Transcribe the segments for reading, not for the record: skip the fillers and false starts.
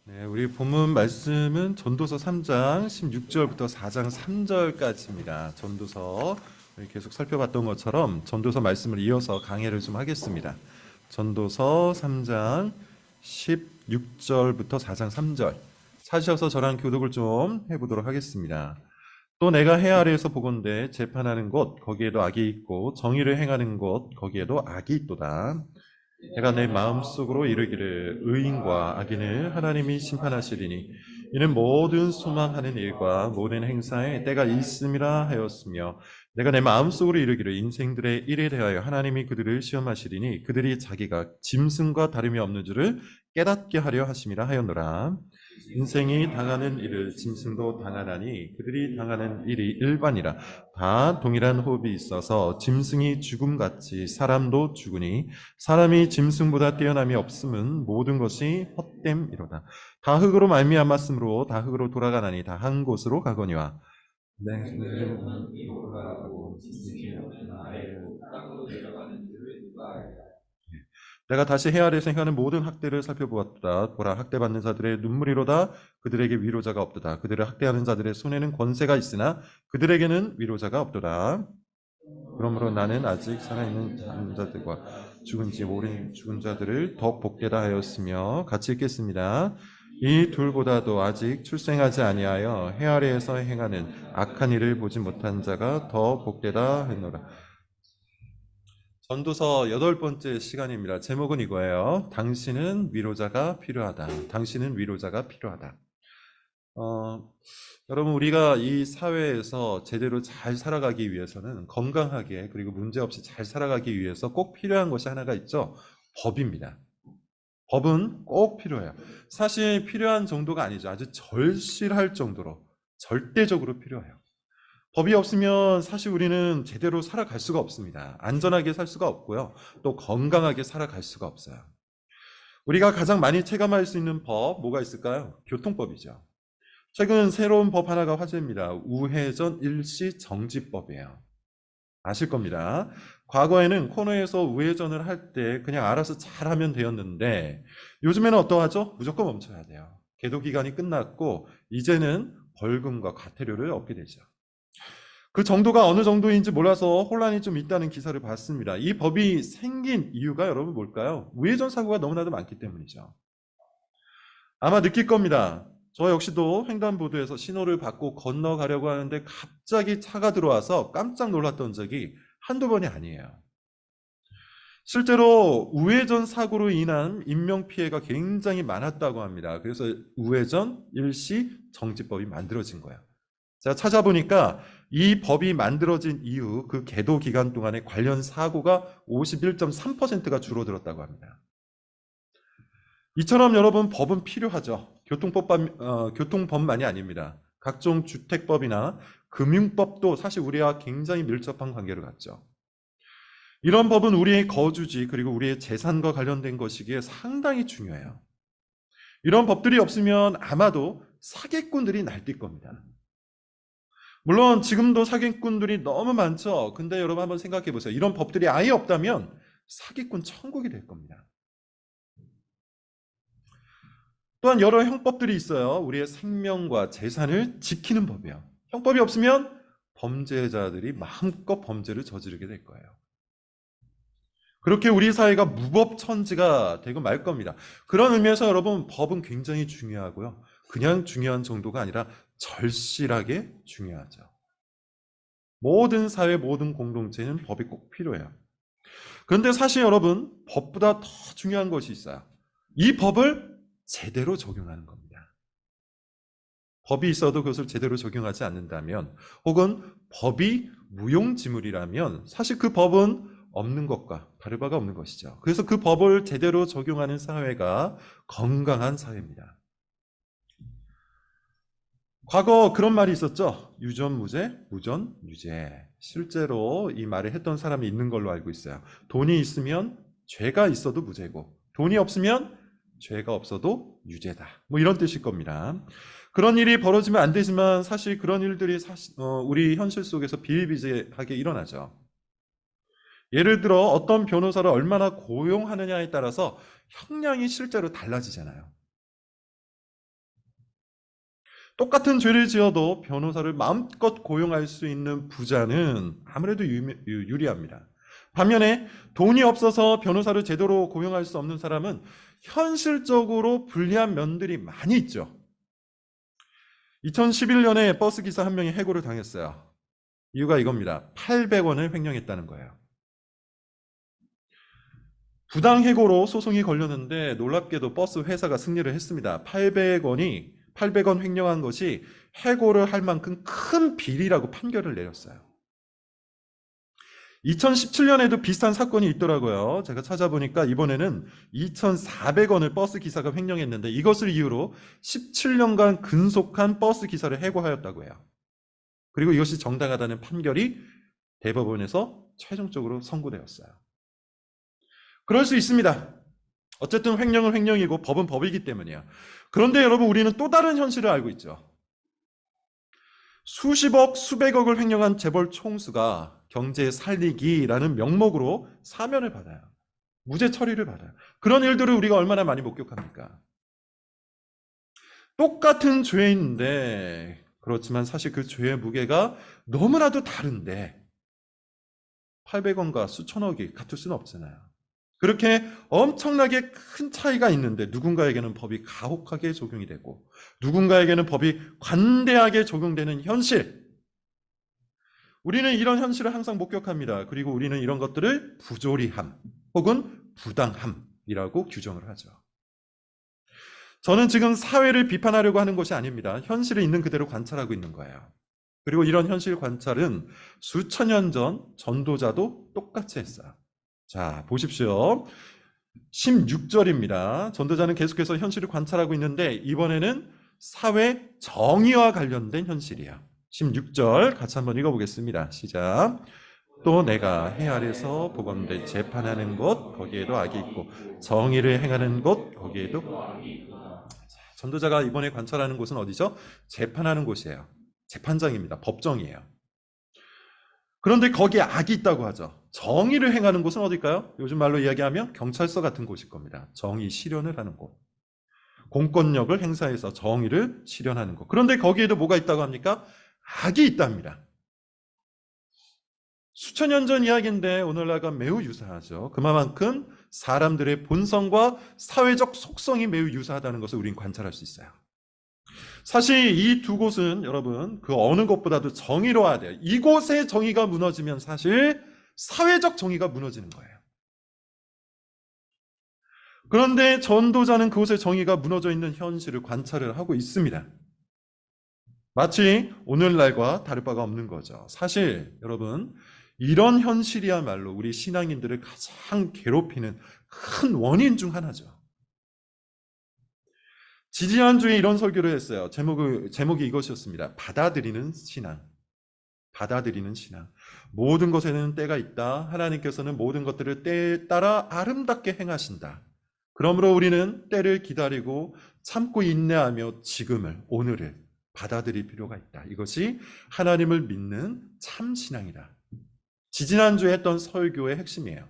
네, 우리 본문 말씀은 전도서 3장 16절부터 4장 3절까지입니다. 전도서 계속 살펴봤던 것처럼 전도서 말씀을 이어서 강해를 좀 하겠습니다. 전도서 3장 16절부터 4장 3절 찾으셔서 저랑 교독을 좀 해보도록 하겠습니다. 또 내가 해 아래에서 보건대 재판하는 곳 거기에도 악이 있고 정의를 행하는 곳 거기에도 악이 있도다. 내가 내 마음속으로 이르기를 의인과 악인을 하나님이 심판하시리니 이는 모든 소망하는 일과 모든 행사에 때가 있음이라 하였으며 내가 내 마음속으로 이르기를 인생들의 일에 대하여 하나님이 그들을 시험하시리니 그들이 자기가 짐승과 다름이 없는 줄을 깨닫게 하려 하심이라 하였노라. 인생이 당하는 일을 짐승도 당하나니 그들이 당하는 일이 일반이라. 다 동일한 호흡이 있어서 짐승이 죽음같이 사람도 죽으니 사람이 짐승보다 뛰어남이 없음은 모든 것이 헛됨이로다. 다 흙으로 말미암았으므로 다 흙으로 돌아가나니 다 한 곳으로 가거니와. 네. 내가 다시 해 아래 생각하는 모든 학대를 살펴보았다. 보라, 학대받는 자들의 눈물이로다. 그들에게 위로자가 없도다. 그들을 학대하는 자들의 손에는 권세가 있으나 그들에게는 위로자가 없도다. 그러므로 나는 아직 살아있는 자들과 죽은 지 오랜 죽은 자들을 더 복되다 하였으며, 같이 읽겠습니다. 이 둘보다도 아직 출생하지 아니하여 해 아래에서 행하는 악한 일을 보지 못한 자가 더 복되다 했노라. 전도서 8번째 시간입니다. 제목은 이거예요. 당신은 위로자가 필요하다. 당신은 위로자가 필요하다. 여러분, 우리가 이 사회에서 제대로 잘 살아가기 위해서는 건강하게 그리고 문제없이 잘 살아가기 위해서 꼭 필요한 것이 하나가 있죠. 법입니다. 법은 꼭 필요해요. 사실 필요한 정도가 아니죠. 아주 절실할 정도로 절대적으로 필요해요. 법이 없으면 사실 우리는 제대로 살아갈 수가 없습니다. 안전하게 살 수가 없고요. 또 건강하게 살아갈 수가 없어요. 우리가 가장 많이 체감할 수 있는 법, 뭐가 있을까요? 교통법이죠. 최근 새로운 법 하나가 화제입니다. 우회전 일시 정지법이에요. 아실 겁니다. 과거에는 코너에서 우회전을 할 때 그냥 알아서 잘하면 되었는데 요즘에는 어떠하죠? 무조건 멈춰야 돼요. 계도 기간이 끝났고 이제는 벌금과 과태료를 얻게 되죠. 그 정도가 어느 정도인지 몰라서 혼란이 좀 있다는 기사를 봤습니다. 이 법이 생긴 이유가 여러분 뭘까요? 우회전 사고가 너무나도 많기 때문이죠. 아마 느낄 겁니다. 저 역시도 횡단보도에서 신호를 받고 건너가려고 하는데 갑자기 차가 들어와서 깜짝 놀랐던 적이 한두 번이 아니에요. 실제로 우회전 사고로 인한 인명피해가 굉장히 많았다고 합니다. 그래서 우회전 일시 정지법이 만들어진 거예요. 제가 찾아보니까 이 법이 만들어진 이후 그 계도 기간 동안에 관련 사고가 51.3%가 줄어들었다고 합니다. 이처럼 여러분 법은 필요하죠. 교통법만이 아닙니다. 각종 주택법이나 금융법도 사실 우리와 굉장히 밀접한 관계를 갖죠. 이런 법은 우리의 거주지 그리고 우리의 재산과 관련된 것이기에 상당히 중요해요. 이런 법들이 없으면 아마도 사기꾼들이 날뛸 겁니다. 물론 지금도 사기꾼들이 너무 많죠. 근데 여러분 한번 생각해 보세요. 이런 법들이 아예 없다면 사기꾼 천국이 될 겁니다. 또한 여러 형법들이 있어요. 우리의 생명과 재산을 지키는 법이에요. 형법이 없으면 범죄자들이 마음껏 범죄를 저지르게 될 거예요. 그렇게 우리 사회가 무법천지가 되고 말 겁니다. 그런 의미에서 여러분 법은 굉장히 중요하고요. 그냥 중요한 정도가 아니라 절실하게 중요하죠. 모든 사회, 모든 공동체는 법이 꼭 필요해요. 그런데 사실 여러분, 법보다 더 중요한 것이 있어요. 이 법을 제대로 적용하는 겁니다. 법이 있어도 그것을 제대로 적용하지 않는다면, 혹은 법이 무용지물이라면 사실 그 법은 없는 것과 다를 바가 없는 것이죠. 그래서 그 법을 제대로 적용하는 사회가 건강한 사회입니다. 과거 그런 말이 있었죠. 유전무죄, 무전유죄. 실제로 이 말을 했던 사람이 있는 걸로 알고 있어요. 돈이 있으면 죄가 있어도 무죄고 돈이 없으면 죄가 없어도 유죄다. 뭐 이런 뜻일 겁니다. 그런 일이 벌어지면 안 되지만 사실 그런 일들이 우리 현실 속에서 비일비재하게 일어나죠. 예를 들어 어떤 변호사를 얼마나 고용하느냐에 따라서 형량이 실제로 달라지잖아요. 똑같은 죄를 지어도 변호사를 마음껏 고용할 수 있는 부자는 아무래도 유리합니다. 반면에 돈이 없어서 변호사를 제대로 고용할 수 없는 사람은 현실적으로 불리한 면들이 많이 있죠. 2011년에 버스 기사 한 명이 해고를 당했어요. 이유가 이겁니다. 800원을 횡령했다는 거예요. 부당 해고로 소송이 걸렸는데 놀랍게도 버스 회사가 승리를 했습니다. 800원 횡령한 것이 해고를 할 만큼 큰 비리라고 판결을 내렸어요. 2017년에도 비슷한 사건이 있더라고요. 제가 찾아보니까 이번에는 2,400원을 버스 기사가 횡령했는데 이것을 이유로 17년간 근속한 버스 기사를 해고하였다고 해요. 그리고 이것이 정당하다는 판결이 대법원에서 최종적으로 선고되었어요. 그럴 수 있습니다. 어쨌든 횡령은 횡령이고 법은 법이기 때문이에요. 그런데 여러분, 우리는 또 다른 현실을 알고 있죠. 수십억, 수백억을 횡령한 재벌 총수가 경제 살리기라는 명목으로 사면을 받아요. 무죄 처리를 받아요. 그런 일들을 우리가 얼마나 많이 목격합니까? 똑같은 죄인데, 그렇지만 사실 그 죄의 무게가 너무나도 다른데 800원과 수천억이 같을 수는 없잖아요. 그렇게 엄청나게 큰 차이가 있는데 누군가에게는 법이 가혹하게 적용이 되고 누군가에게는 법이 관대하게 적용되는 현실. 우리는 이런 현실을 항상 목격합니다. 그리고 우리는 이런 것들을 부조리함 혹은 부당함이라고 규정을 하죠. 저는 지금 사회를 비판하려고 하는 것이 아닙니다. 현실을 있는 그대로 관찰하고 있는 거예요. 그리고 이런 현실 관찰은 수천 년 전 전도자도 똑같이 했어요. 자, 보십시오. 16절입니다. 전도자는 계속해서 현실을 관찰하고 있는데 이번에는 사회 정의와 관련된 현실이야. 16절 같이 한번 읽어보겠습니다. 시작. 또 내가 해 아래서 보건대 재판하는 곳 거기에도 악이 있고 정의를 행하는 곳 거기에도 전도자가 이번에 관찰하는 곳은 어디죠? 재판하는 곳이에요. 재판장입니다. 법정이에요. 그런데 거기에 악이 있다고 하죠. 정의를 행하는 곳은 어딜까요? 요즘 말로 이야기하면 경찰서 같은 곳일 겁니다. 정의 실현을 하는 곳. 공권력을 행사해서 정의를 실현하는 곳. 그런데 거기에도 뭐가 있다고 합니까? 악이 있답니다. 수천 년 전 이야기인데 오늘날과 매우 유사하죠. 그만큼 사람들의 본성과 사회적 속성이 매우 유사하다는 것을 우리는 관찰할 수 있어요. 사실 이 두 곳은 여러분 그 어느 것보다도 정의로워야 돼요. 이곳의 정의가 무너지면 사실 사회적 정의가 무너지는 거예요. 그런데 전도자는 그곳의 정의가 무너져 있는 현실을 관찰을 하고 있습니다. 마치 오늘날과 다를 바가 없는 거죠. 사실 여러분 이런 현실이야말로 우리 신앙인들을 가장 괴롭히는 큰 원인 중 하나죠. 지지난주에 이런 설교를 했어요. 제목이 이것이었습니다. 받아들이는 신앙. 받아들이는 신앙. 모든 것에는 때가 있다. 하나님께서는 모든 것들을 때에 따라 아름답게 행하신다. 그러므로 우리는 때를 기다리고 참고 인내하며 지금을, 오늘을 받아들일 필요가 있다. 이것이 하나님을 믿는 참 신앙이다. 지지난주에 했던 설교의 핵심이에요.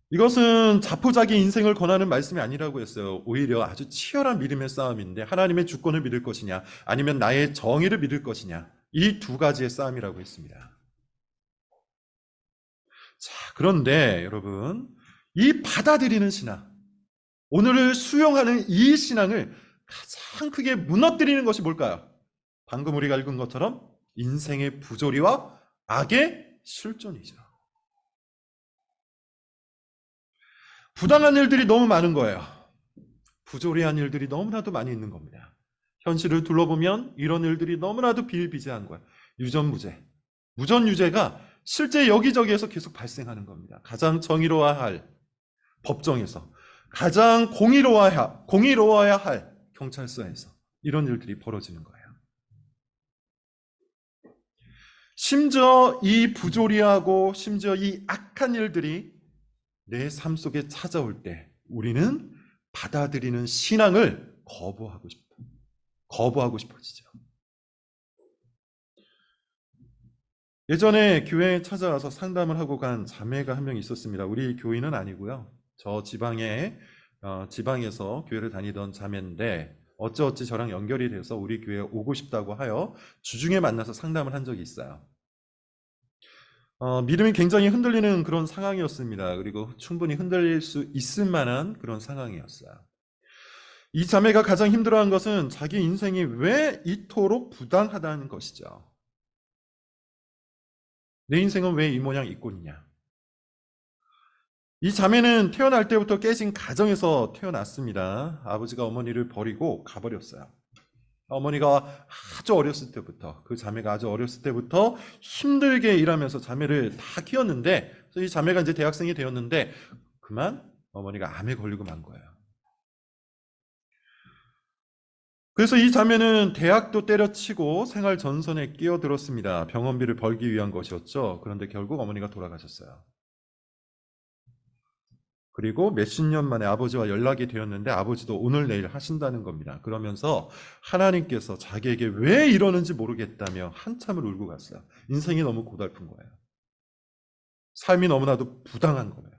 이것은 자포자기 인생을 권하는 말씀이 아니라고 했어요. 오히려 아주 치열한 믿음의 싸움인데 하나님의 주권을 믿을 것이냐 아니면 나의 정의를 믿을 것이냐 이 두 가지의 싸움이라고 했습니다. 자, 그런데 여러분 이 받아들이는 신앙, 오늘을 수용하는 이 신앙을 가장 크게 무너뜨리는 것이 뭘까요? 방금 우리가 읽은 것처럼 인생의 부조리와 악의 실존이죠. 부당한 일들이 너무 많은 거예요. 부조리한 일들이 너무나도 많이 있는 겁니다. 현실을 둘러보면 이런 일들이 너무나도 비일비재한 거예요. 유전무죄, 무전유죄가 실제 여기저기에서 계속 발생하는 겁니다. 가장 정의로워야 할 법정에서, 가장 공의로워야 할 경찰서에서 이런 일들이 벌어지는 거예요. 심지어 이 부조리하고 심지어 이 악한 일들이 내 삶 속에 찾아올 때 우리는 받아들이는 신앙을 거부하고 싶어지죠. 예전에 교회에 찾아와서 상담을 하고 간 자매가 한 명 있었습니다. 우리 교인은 아니고요. 저 지방에서 교회를 다니던 자매인데 어찌어찌 저랑 연결이 돼서 우리 교회에 오고 싶다고 하여 주중에 만나서 상담을 한 적이 있어요. 믿음이 굉장히 흔들리는 그런 상황이었습니다. 그리고 충분히 흔들릴 수 있을 만한 그런 상황이었어요. 이 자매가 가장 힘들어한 것은 자기 인생이 왜 이토록 부당하다는 것이죠. 내 인생은 왜 이 모양 이 꼴이냐. 이 자매는 태어날 때부터 깨진 가정에서 태어났습니다. 아버지가 어머니를 버리고 가버렸어요. 어머니가 아주 어렸을 때부터, 그 자매가 아주 어렸을 때부터 힘들게 일하면서 자매를 다 키웠는데, 그래서 이 자매가 이제 대학생이 되었는데 그만 어머니가 암에 걸리고 만 거예요. 그래서 이 자매는 대학도 때려치고 생활 전선에 끼어들었습니다. 병원비를 벌기 위한 것이었죠. 그런데 결국 어머니가 돌아가셨어요. 그리고 몇십 년 만에 아버지와 연락이 되었는데 아버지도 오늘 내일 하신다는 겁니다. 그러면서 하나님께서 자기에게 왜 이러는지 모르겠다며 한참을 울고 갔어요. 인생이 너무 고달픈 거예요. 삶이 너무나도 부당한 거예요.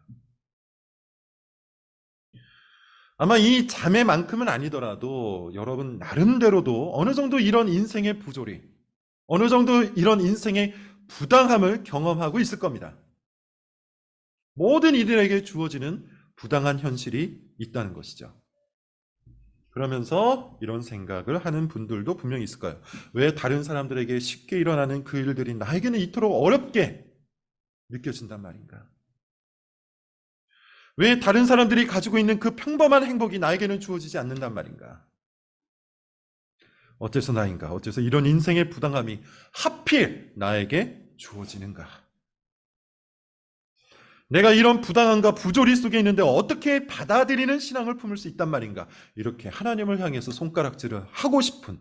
아마 이 자매만큼은 아니더라도 여러분 나름대로도 어느 정도 이런 인생의 부조리, 어느 정도 이런 인생의 부당함을 경험하고 있을 겁니다. 모든 이들에게 주어지는 부당한 현실이 있다는 것이죠. 그러면서 이런 생각을 하는 분들도 분명히 있을 거예요. 왜 다른 사람들에게 쉽게 일어나는 그 일들이 나에게는 이토록 어렵게 느껴진단 말인가? 왜 다른 사람들이 가지고 있는 그 평범한 행복이 나에게는 주어지지 않는단 말인가? 어째서 나인가? 어째서 이런 인생의 부당함이 하필 나에게 주어지는가? 내가 이런 부당함과 부조리 속에 있는데 어떻게 받아들이는 신앙을 품을 수 있단 말인가? 이렇게 하나님을 향해서 손가락질을 하고 싶은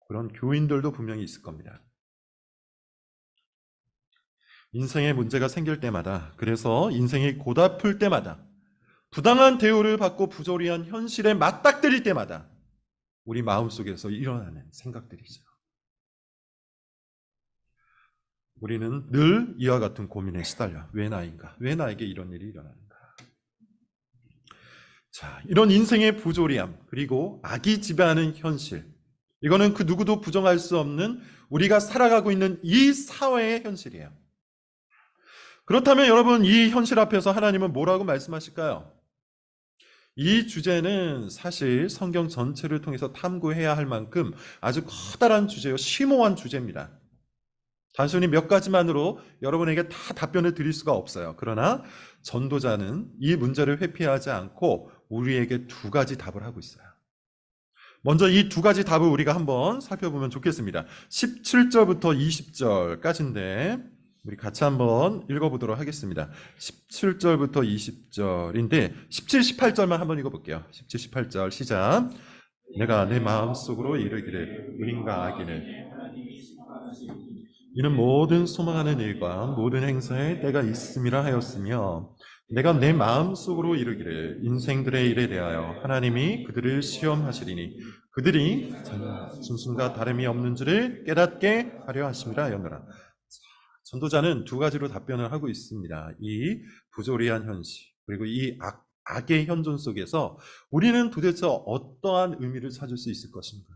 그런 교인들도 분명히 있을 겁니다. 인생에 문제가 생길 때마다, 그래서 인생이 고달플 때마다, 부당한 대우를 받고 부조리한 현실에 맞닥뜨릴 때마다 우리 마음속에서 일어나는 생각들이죠. 우리는 늘 이와 같은 고민에 시달려. 왜 나인가? 왜 나에게 이런 일이 일어나는가? 자, 이런 인생의 부조리함, 그리고 악이 지배하는 현실, 이거는 그 누구도 부정할 수 없는 우리가 살아가고 있는 이 사회의 현실이에요. 그렇다면 여러분, 이 현실 앞에서 하나님은 뭐라고 말씀하실까요? 이 주제는 사실 성경 전체를 통해서 탐구해야 할 만큼 아주 커다란 주제요, 심오한 주제입니다. 단순히 몇 가지만으로 여러분에게 다 답변을 드릴 수가 없어요. 그러나 전도자는 이 문제를 회피하지 않고 우리에게 두 가지 답을 하고 있어요. 먼저 이 두 가지 답을 우리가 한번 살펴보면 좋겠습니다. 17절부터 20절까지인데 우리 같이 한번 읽어보도록 하겠습니다. 17절부터 20절인데 17, 18절만 한번 읽어볼게요. 17, 18절 시작. 내가 내 마음속으로 이르기를 의인과 악인을 이는 모든 소망하는 일과 모든 행사에 때가 있음이라 하였으며 내가 내 마음속으로 이르기를 인생들의 일에 대하여 하나님이 그들을 시험하시리니 그들이 짐승과 다름이 없는 줄을 깨닫게 하려 하심이라 하였노라. 전도자는 두 가지로 답변을 하고 있습니다. 이 부조리한 현실, 그리고 이 악의 현존 속에서 우리는 도대체 어떠한 의미를 찾을 수 있을 것인가?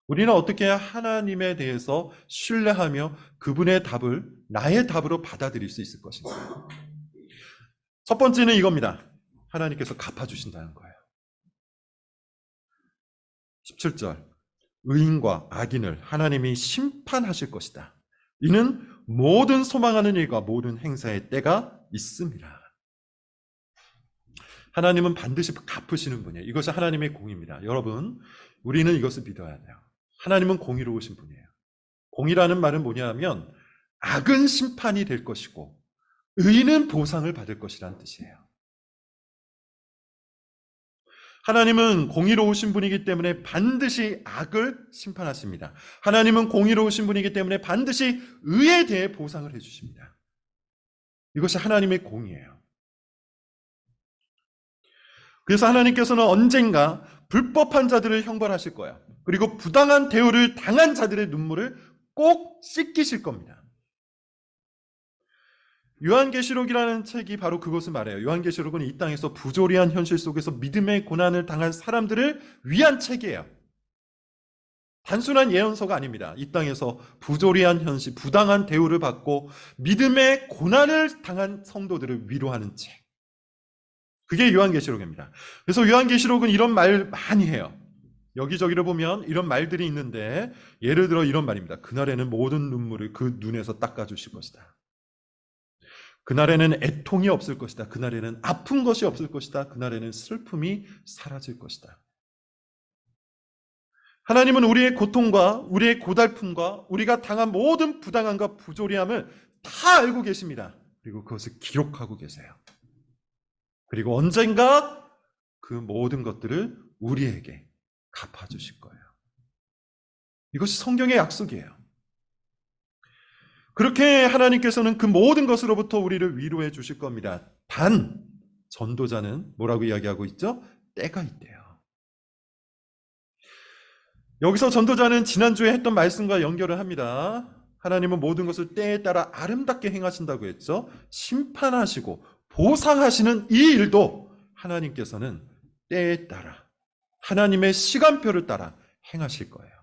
우리는 어떻게 하나님에 대해서 신뢰하며 그분의 답을 나의 답으로 받아들일 수 있을 것인가? 첫 번째는 이겁니다. 하나님께서 갚아주신다는 거예요. 17절, 의인과 악인을 하나님이 심판하실 것이다. 이는 모든 소망하는 일과 모든 행사의 때가 있습니다. 하나님은 반드시 갚으시는 분이에요. 이것이 하나님의 공입니다. 여러분, 우리는 이것을 믿어야 돼요. 하나님은 공의로우신 분이에요. 공의라는 말은 뭐냐 하면 악은 심판이 될 것이고 의인은 보상을 받을 것이라는 뜻이에요. 하나님은 공의로우신 분이기 때문에 반드시 악을 심판하십니다. 하나님은 공의로우신 분이기 때문에 반드시 의에 대해 보상을 해주십니다. 이것이 하나님의 공의예요. 그래서 하나님께서는 언젠가 불법한 자들을 형벌하실 거예요. 그리고 부당한 대우를 당한 자들의 눈물을 꼭 씻기실 겁니다. 요한계시록이라는 책이 바로 그것을 말해요. 요한계시록은 이 땅에서 부조리한 현실 속에서 믿음의 고난을 당한 사람들을 위한 책이에요. 단순한 예언서가 아닙니다. 이 땅에서 부조리한 현실, 부당한 대우를 받고 믿음의 고난을 당한 성도들을 위로하는 책. 그게 요한계시록입니다. 그래서 요한계시록은 이런 말 많이 해요. 여기저기를 보면 이런 말들이 있는데, 예를 들어 이런 말입니다. 그날에는 모든 눈물을 그 눈에서 닦아주실 것이다. 그날에는 애통이 없을 것이다. 그날에는 아픈 것이 없을 것이다. 그날에는 슬픔이 사라질 것이다. 하나님은 우리의 고통과 우리의 고달픔과 우리가 당한 모든 부당함과 부조리함을 다 알고 계십니다. 그리고 그것을 기록하고 계세요. 그리고 언젠가 그 모든 것들을 우리에게 갚아주실 거예요. 이것이 성경의 약속이에요. 그렇게 하나님께서는 그 모든 것으로부터 우리를 위로해 주실 겁니다. 단, 전도자는 뭐라고 이야기하고 있죠? 때가 있대요. 여기서 전도자는 지난주에 했던 말씀과 연결을 합니다. 하나님은 모든 것을 때에 따라 아름답게 행하신다고 했죠. 심판하시고 보상하시는 이 일도 하나님께서는 때에 따라, 하나님의 시간표를 따라 행하실 거예요.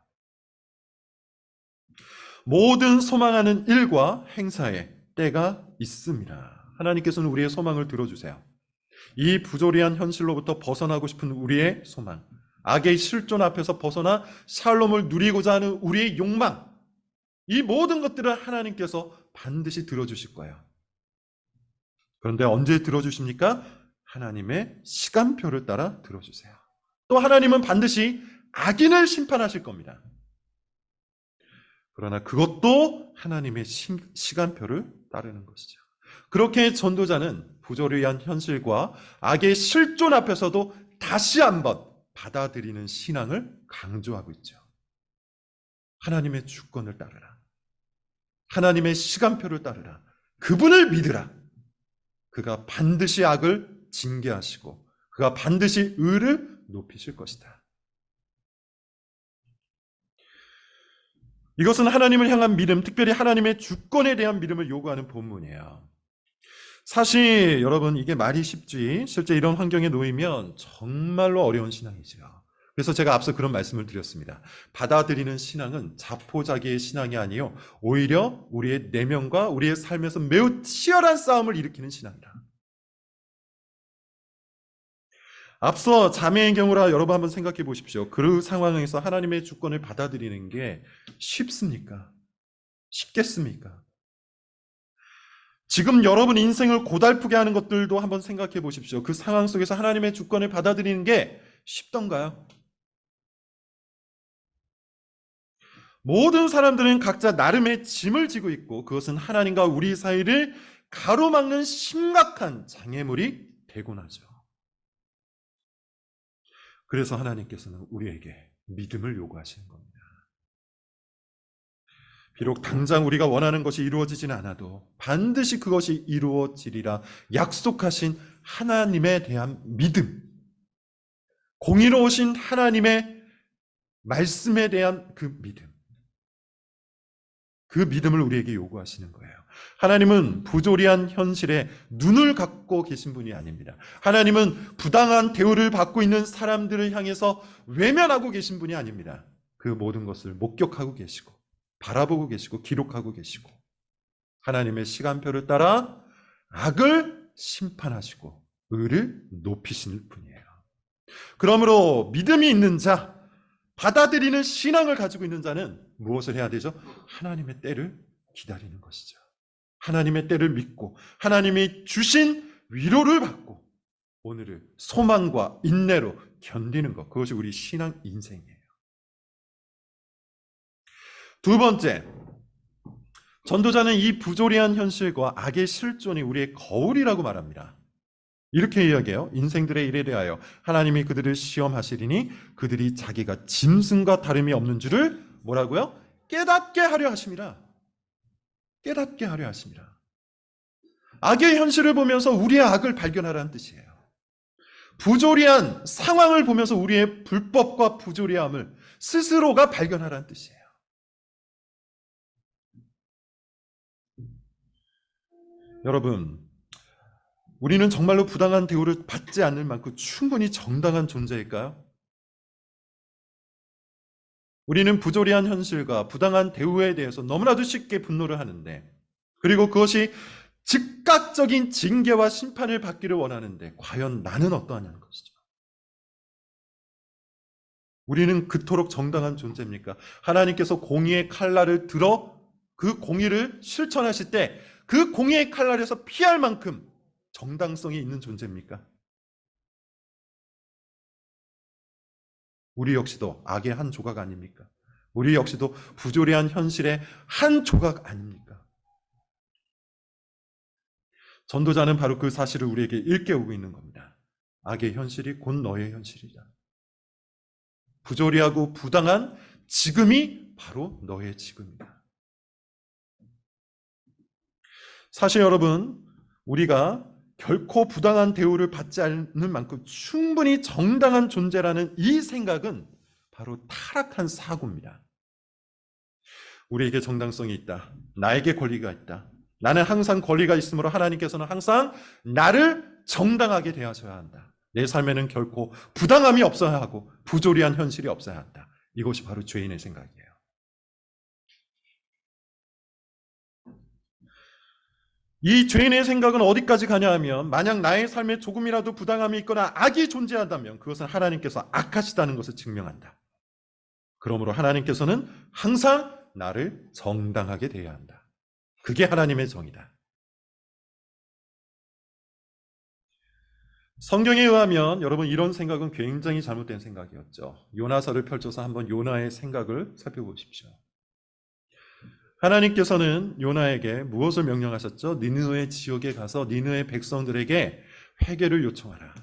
모든 소망하는 일과 행사에 때가 있습니다. 하나님께서는 우리의 소망을 들어주세요. 이 부조리한 현실로부터 벗어나고 싶은 우리의 소망, 악의 실존 앞에서 벗어나 샬롬을 누리고자 하는 우리의 욕망, 이 모든 것들을 하나님께서 반드시 들어주실 거예요. 그런데 언제 들어주십니까? 하나님의 시간표를 따라 들어주세요. 또 하나님은 반드시 악인을 심판하실 겁니다. 그러나 그것도 하나님의 시간표를 따르는 것이죠. 그렇게 전도자는 부조리한 현실과 악의 실존 앞에서도 다시 한번 받아들이는 신앙을 강조하고 있죠. 하나님의 주권을 따르라. 하나님의 시간표를 따르라. 그분을 믿으라. 그가 반드시 악을 징계하시고 그가 반드시 의를 높이실 것이다. 이것은 하나님을 향한 믿음, 특별히 하나님의 주권에 대한 믿음을 요구하는 본문이에요. 사실 여러분, 이게 말이 쉽지 실제 이런 환경에 놓이면 정말로 어려운 신앙이죠. 그래서 제가 앞서 그런 말씀을 드렸습니다. 받아들이는 신앙은 자포자기의 신앙이 아니요, 오히려 우리의 내면과 우리의 삶에서 매우 치열한 싸움을 일으키는 신앙이다. 앞서 자매의 경우라 여러분 한번 생각해 보십시오. 그 상황에서 하나님의 주권을 받아들이는 게 쉽습니까? 쉽겠습니까? 지금 여러분 인생을 고달프게 하는 것들도 한번 생각해 보십시오. 그 상황 속에서 하나님의 주권을 받아들이는 게 쉽던가요? 모든 사람들은 각자 나름의 짐을 지고 있고 그것은 하나님과 우리 사이를 가로막는 심각한 장애물이 되곤 하죠. 그래서 하나님께서는 우리에게 믿음을 요구하시는 겁니다. 비록 당장 우리가 원하는 것이 이루어지지는 않아도 반드시 그것이 이루어지리라 약속하신 하나님에 대한 믿음, 공의로우신 하나님의 말씀에 대한 그 믿음을 우리에게 요구하시는 거예요. 하나님은 부조리한 현실에 눈을 갖고 계신 분이 아닙니다. 하나님은 부당한 대우를 받고 있는 사람들을 향해서 외면하고 계신 분이 아닙니다. 그 모든 것을 목격하고 계시고 바라보고 계시고 기록하고 계시고 하나님의 시간표를 따라 악을 심판하시고 의를 높이시는 분이에요. 그러므로 믿음이 있는 자, 받아들이는 신앙을 가지고 있는 자는 무엇을 해야 되죠? 하나님의 때를 기다리는 것이죠. 하나님의 때를 믿고 하나님이 주신 위로를 받고 오늘을 소망과 인내로 견디는 것, 그것이 우리 신앙 인생이에요. 두 번째, 전도자는 이 부조리한 현실과 악의 실존이 우리의 거울이라고 말합니다. 이렇게 이야기해요. 인생들의 일에 대하여 하나님이 그들을 시험하시리니 그들이 자기가 짐승과 다름이 없는 줄을 뭐라고요? 깨닫게 하려 하심이라. 깨닫게 하려 하심이라. 악의 현실을 보면서 우리의 악을 발견하라는 뜻이에요. 부조리한 상황을 보면서 우리의 불법과 부조리함을 스스로가 발견하라는 뜻이에요. 여러분, 우리는 정말로 부당한 대우를 받지 않을 만큼 충분히 정당한 존재일까요? 우리는 부조리한 현실과 부당한 대우에 대해서 너무나도 쉽게 분노를 하는데, 그리고 그것이 즉각적인 징계와 심판을 받기를 원하는데 과연 나는 어떠하냐는 것이죠. 우리는 그토록 정당한 존재입니까? 하나님께서 공의의 칼날을 들어 그 공의를 실천하실 때 그 공의의 칼날에서 피할 만큼 정당성이 있는 존재입니까? 우리 역시도 악의 한 조각 아닙니까? 우리 역시도 부조리한 현실의 한 조각 아닙니까? 전도자는 바로 그 사실을 우리에게 일깨우고 있는 겁니다. 악의 현실이 곧 너의 현실이다. 부조리하고 부당한 지금이 바로 너의 지금이다. 사실 여러분, 우리가 결코 부당한 대우를 받지 않는 만큼 충분히 정당한 존재라는 이 생각은 바로 타락한 사고입니다. 우리에게 정당성이 있다. 나에게 권리가 있다. 나는 항상 권리가 있으므로 하나님께서는 항상 나를 정당하게 대하셔야 한다. 내 삶에는 결코 부당함이 없어야 하고 부조리한 현실이 없어야 한다. 이것이 바로 죄인의 생각이에요. 이 죄인의 생각은 어디까지 가냐 하면, 만약 나의 삶에 조금이라도 부당함이 있거나 악이 존재한다면 그것은 하나님께서 악하시다는 것을 증명한다. 그러므로 하나님께서는 항상 나를 정당하게 대해야 한다. 그게 하나님의 정의다. 성경에 의하면 여러분, 이런 생각은 굉장히 잘못된 생각이었죠. 요나서를 펼쳐서 한번 요나의 생각을 살펴보십시오. 하나님께서는 요나에게 무엇을 명령하셨죠? 니느웨 지역에 가서 니느웨 백성들에게 회개를 요청하라.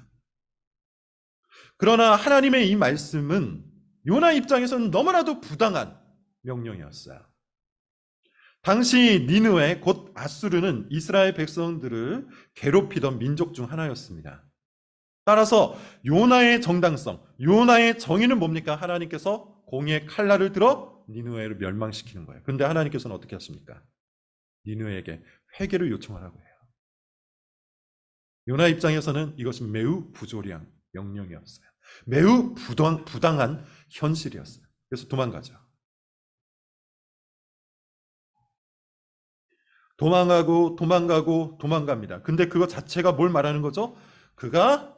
그러나 하나님의 이 말씀은 요나 입장에서는 너무나도 부당한 명령이었어요. 당시 니느웨 곧 아수르는 이스라엘 백성들을 괴롭히던 민족 중 하나였습니다. 따라서 요나의 정당성, 요나의 정의는 뭡니까? 하나님께서 공의의 칼날을 들어 니느웨를 멸망시키는 거예요. 그런데 하나님께서는 어떻게 하십니까? 니느웨에게 회개를 요청하라고 해요. 요나 입장에서는 이것이 매우 부조리한 명령이었어요. 매우 부당한 현실이었어요. 그래서 도망가죠. 도망갑니다. 근데 그거 자체가 뭘 말하는 거죠? 그가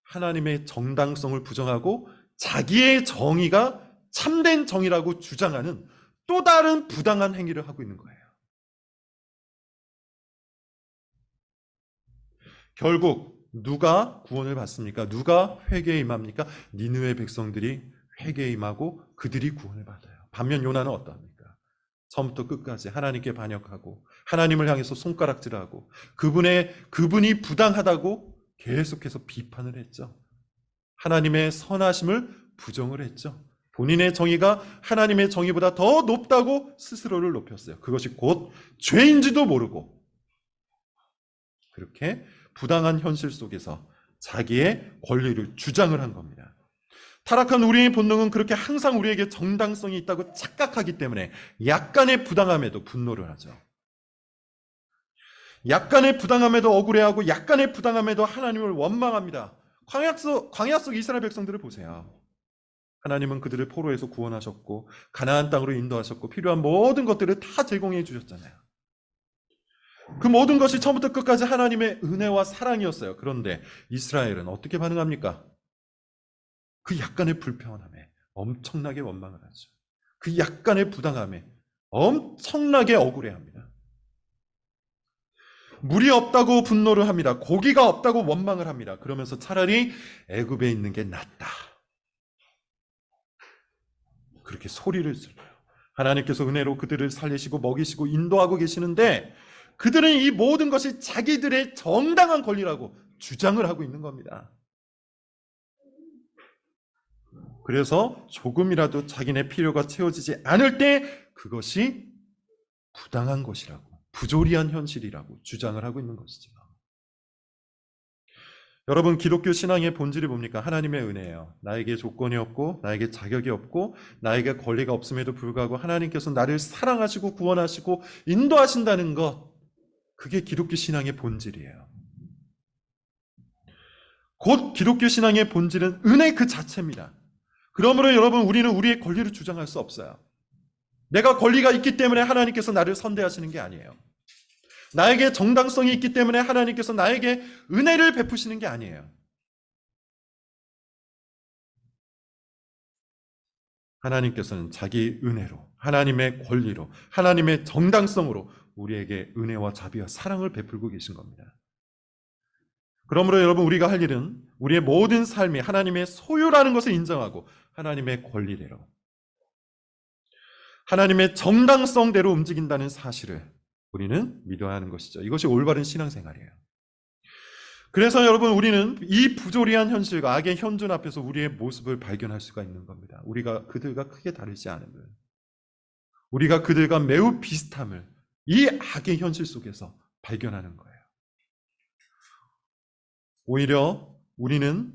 하나님의 정당성을 부정하고 자기의 정의가 참된 정의라고 주장하는 또 다른 부당한 행위를 하고 있는 거예요. 결국 누가 구원을 받습니까? 누가 회개에 임합니까? 니느웨 백성들이 회개에 임하고 그들이 구원을 받아요. 반면 요나는 어떠합니까? 처음부터 끝까지 하나님께 반역하고 하나님을 향해서 손가락질하고 그분이 부당하다고 계속해서 비판을 했죠. 하나님의 선하심을 부정을 했죠. 본인의 정의가 하나님의 정의보다 더 높다고 스스로를 높였어요. 그것이 곧 죄인지도 모르고 그렇게 부당한 현실 속에서 자기의 권리를 주장을 한 겁니다. 타락한 우리의 본능은 그렇게 항상 우리에게 정당성이 있다고 착각하기 때문에 약간의 부당함에도 분노를 하죠. 약간의 부당함에도 억울해하고 약간의 부당함에도 하나님을 원망합니다. 광야 속 이스라엘 백성들을 보세요. 하나님은 그들을 포로에서 구원하셨고 가나안 땅으로 인도하셨고 필요한 모든 것들을 다 제공해 주셨잖아요. 그 모든 것이 처음부터 끝까지 하나님의 은혜와 사랑이었어요. 그런데 이스라엘은 어떻게 반응합니까? 그 약간의 불편함에 엄청나게 원망을 하죠. 그 약간의 부당함에 엄청나게 억울해합니다. 물이 없다고 분노를 합니다. 고기가 없다고 원망을 합니다. 그러면서 차라리 애굽에 있는 게 낫다. 그렇게 소리를 질러요. 하나님께서 은혜로 그들을 살리시고 먹이시고 인도하고 계시는데 그들은 이 모든 것이 자기들의 정당한 권리라고 주장을 하고 있는 겁니다. 그래서 조금이라도 자기네 필요가 채워지지 않을 때 그것이 부당한 것이라고, 부조리한 현실이라고 주장을 하고 있는 것이죠. 여러분, 기독교 신앙의 본질이 뭡니까? 하나님의 은혜예요. 나에게 조건이 없고 나에게 자격이 없고 나에게 권리가 없음에도 불구하고 하나님께서 나를 사랑하시고 구원하시고 인도하신다는 것, 그게 기독교 신앙의 본질이에요. 곧 기독교 신앙의 본질은 은혜 그 자체입니다. 그러므로 여러분, 우리는 우리의 권리를 주장할 수 없어요. 내가 권리가 있기 때문에 하나님께서 나를 선대하시는 게 아니에요. 나에게 정당성이 있기 때문에 하나님께서 나에게 은혜를 베푸시는 게 아니에요. 하나님께서는 자기 은혜로, 하나님의 권리로, 하나님의 정당성으로 우리에게 은혜와 자비와 사랑을 베풀고 계신 겁니다. 그러므로 여러분, 우리가 할 일은 우리의 모든 삶이 하나님의 소유라는 것을 인정하고 하나님의 권리대로, 하나님의 정당성대로 움직인다는 사실을 우리는 믿어야 하는 것이죠. 이것이 올바른 신앙생활이에요. 그래서 여러분, 우리는 이 부조리한 현실과 악의 현존 앞에서 우리의 모습을 발견할 수가 있는 겁니다. 우리가 그들과 크게 다르지 않음을, 우리가 그들과 매우 비슷함을 이 악의 현실 속에서 발견하는 거예요. 오히려 우리는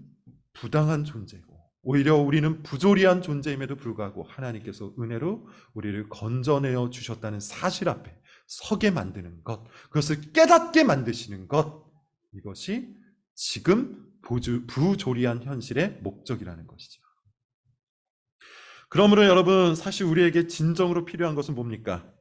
부당한 존재고, 오히려 우리는 부조리한 존재임에도 불구하고 하나님께서 은혜로 우리를 건져내어 주셨다는 사실 앞에 서게 만드는 것, 그것을 깨닫게 만드시는 것, 이것이 지금 부조리한 현실의 목적이라는 것이죠. 그러므로 여러분, 사실 우리에게 진정으로 필요한 것은 뭡니까?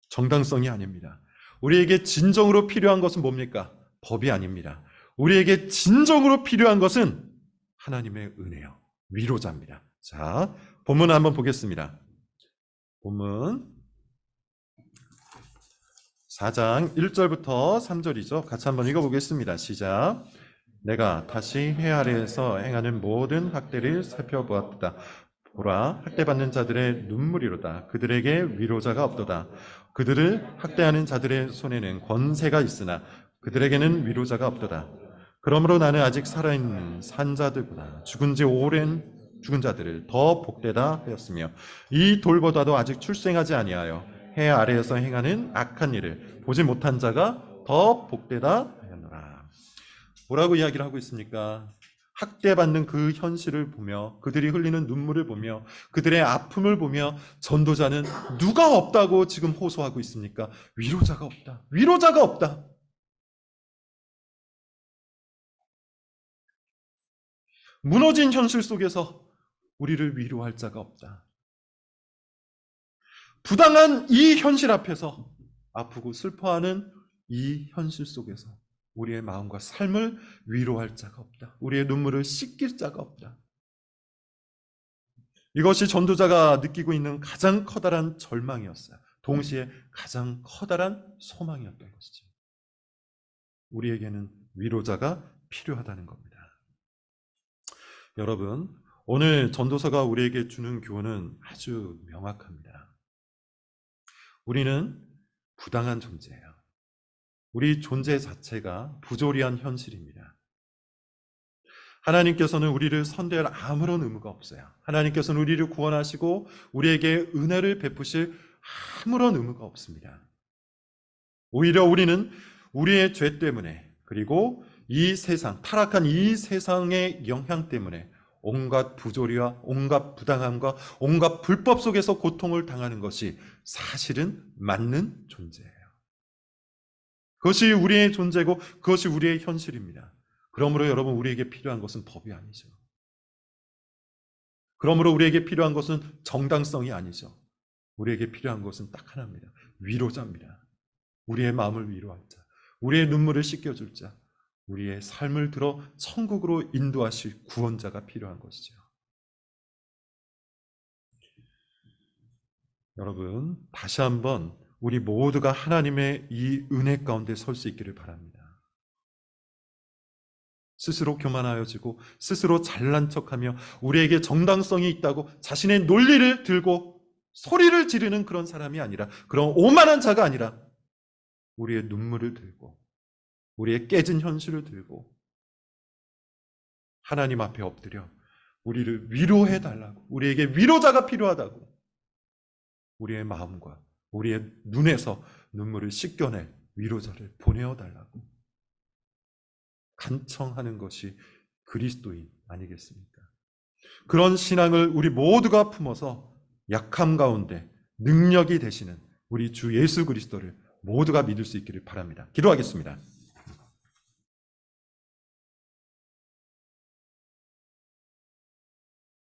정당성이 아닙니다. 우리에게 진정으로 필요한 것은 뭡니까? 법이 아닙니다. 우리에게 진정으로 필요한 것은 하나님의 은혜요, 위로자입니다. 자, 본문을 한번 보겠습니다. 본문 4장 1절부터 3절이죠. 같이 한번 읽어보겠습니다. 시작. 내가 다시 해 아래에서 행하는 모든 학대를 살펴보았다. 보라, 학대받는 자들의 눈물이로다. 그들에게 위로자가 없도다. 그들을 학대하는 자들의 손에는 권세가 있으나 그들에게는 위로자가 없도다. 그러므로 나는 아직 살아있는 산자들보다 죽은 지 오랜 죽은 자들을 더 복되다 하였으며, 이 돌보다도 아직 출생하지 아니하여 해 아래에서 행하는 악한 일을 보지 못한 자가 더 복되다 하였노라. 뭐라고 이야기를 하고 있습니까? 학대받는 그 현실을 보며, 그들이 흘리는 눈물을 보며, 그들의 아픔을 보며 전도자는 누가 없다고 지금 호소하고 있습니까? 위로자가 없다. 위로자가 없다. 무너진 현실 속에서 우리를 위로할 자가 없다. 부당한 이 현실 앞에서 아프고 슬퍼하는 이 현실 속에서 우리의 마음과 삶을 위로할 자가 없다. 우리의 눈물을 씻길 자가 없다. 이것이 전도자가 느끼고 있는 가장 커다란 절망이었어요. 동시에 가장 커다란 소망이었던 것이죠. 우리에게는 위로자가 필요하다는 겁니다. 여러분, 오늘 전도서가 우리에게 주는 교훈은 아주 명확합니다. 우리는 부당한 존재예요. 우리 존재 자체가 부조리한 현실입니다. 하나님께서는 우리를 선대할 아무런 의무가 없어요. 하나님께서는 우리를 구원하시고 우리에게 은혜를 베푸실 아무런 의무가 없습니다. 오히려 우리는 우리의 죄 때문에, 그리고 이 세상, 타락한 이 세상의 영향 때문에 온갖 부조리와 온갖 부당함과 온갖 불법 속에서 고통을 당하는 것이 사실은 맞는 존재예요. 그것이 우리의 존재고 그것이 우리의 현실입니다. 그러므로 여러분, 우리에게 필요한 것은 법이 아니죠. 그러므로 우리에게 필요한 것은 정당성이 아니죠. 우리에게 필요한 것은 딱 하나입니다. 위로자입니다. 우리의 마음을 위로할 자, 우리의 눈물을 씻겨줄 자, 우리의 삶을 들어 천국으로 인도하실 구원자가 필요한 것이죠. 여러분, 다시 한번 우리 모두가 하나님의 이 은혜 가운데 설 수 있기를 바랍니다. 스스로 교만하여지고 스스로 잘난 척하며 우리에게 정당성이 있다고 자신의 논리를 들고 소리를 지르는 그런 사람이 아니라, 그런 오만한 자가 아니라, 우리의 눈물을 들고 우리의 깨진 현실을 들고 하나님 앞에 엎드려 우리를 위로해 달라고, 우리에게 위로자가 필요하다고, 우리의 마음과 우리의 눈에서 눈물을 씻겨낼 위로자를 보내어 달라고 간청하는 것이 그리스도인 아니겠습니까? 그런 신앙을 우리 모두가 품어서 약함 가운데 능력이 되시는 우리 주 예수 그리스도를 모두가 믿을 수 있기를 바랍니다. 기도하겠습니다.